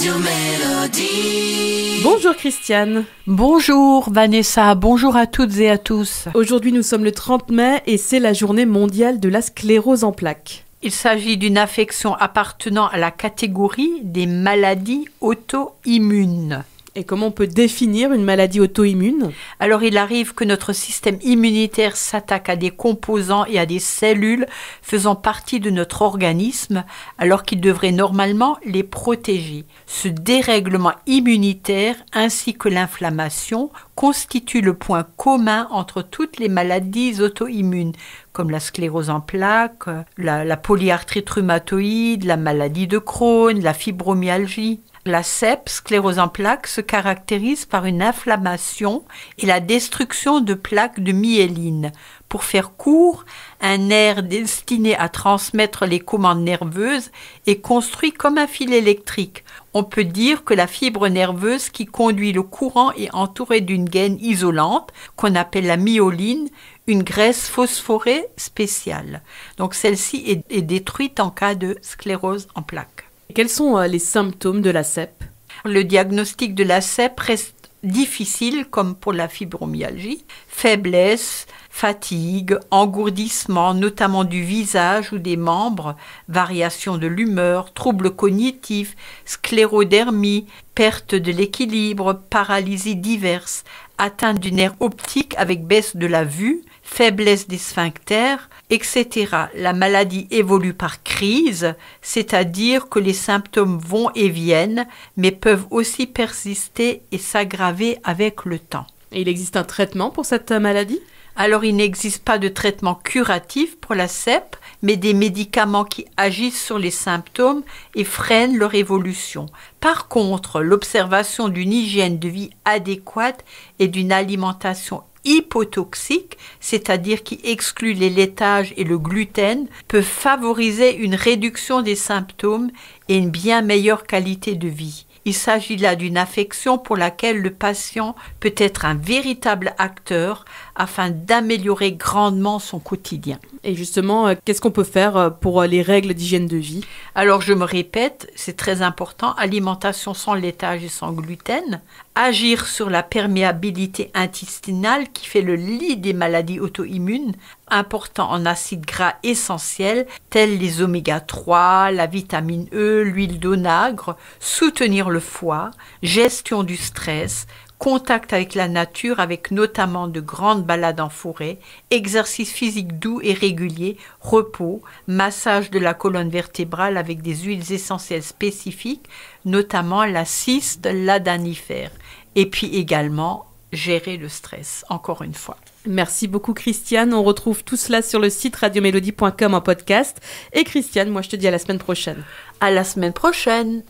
Radio Mélodie. Bonjour Christiane. Bonjour Vanessa, bonjour à toutes et à tous. Aujourd'hui nous sommes le 30 mai et c'est la journée mondiale de la sclérose en plaques. Il s'agit d'une affection appartenant à la catégorie des maladies auto-immunes. Et comment on peut définir une maladie auto-immune ? Alors il arrive que notre système immunitaire s'attaque à des composants et à des cellules faisant partie de notre organisme alors qu'il devrait normalement les protéger. Ce dérèglement immunitaire ainsi que l'inflammation constituent le point commun entre toutes les maladies auto-immunes comme la sclérose en plaques, la polyarthrite rhumatoïde, la maladie de Crohn, la fibromyalgie. La CEP, sclérose en plaques, se caractérise par une inflammation et la destruction de plaques de myéline. Pour faire court, un nerf destiné à transmettre les commandes nerveuses est construit comme un fil électrique. On peut dire que la fibre nerveuse qui conduit le courant est entourée d'une gaine isolante qu'on appelle la myoline, une graisse phosphorée spéciale. Donc celle-ci est détruite en cas de sclérose en plaques. Quels sont les symptômes de la CEP ? Le diagnostic de la CEP reste difficile comme pour la fibromyalgie. Faiblesse, fatigue, engourdissement, notamment du visage ou des membres, variation de l'humeur, troubles cognitifs, sclérodermie, perte de l'équilibre, paralysie diverses, atteinte du nerf optique avec baisse de la vue, faiblesse des sphincters, etc. La maladie évolue par crise, c'est-à-dire que les symptômes vont et viennent, mais peuvent aussi persister et s'aggraver avec le temps. Et il existe un traitement pour cette maladie ? Alors, il n'existe pas de traitement curatif pour la CEP, mais des médicaments qui agissent sur les symptômes et freinent leur évolution. Par contre, l'observation d'une hygiène de vie adéquate et d'une alimentation hypotoxique, c'est-à-dire qui exclut les laitages et le gluten, peut favoriser une réduction des symptômes et une bien meilleure qualité de vie. Il s'agit là d'une affection pour laquelle le patient peut être un véritable acteur afin d'améliorer grandement son quotidien. Et justement, qu'est-ce qu'on peut faire pour les règles d'hygiène de vie ? Alors je me répète, c'est très important, alimentation sans laitage et sans gluten, agir sur la perméabilité intestinale qui fait le lit des maladies auto-immunes, important en acides gras essentiels tels les oméga 3, la vitamine E, l'huile d'onagre, soutenir le foie, gestion du stress, contact avec la nature avec notamment de grandes balades en forêt, exercice physique doux et régulier, repos, massage de la colonne vertébrale avec des huiles essentielles spécifiques, notamment la cyste, l'adanifère. Et puis également gérer le stress, encore une fois. Merci beaucoup Christiane, on retrouve tout cela sur le site radiomélodie.com en podcast. Et Christiane, moi je te dis à la semaine prochaine. À la semaine prochaine.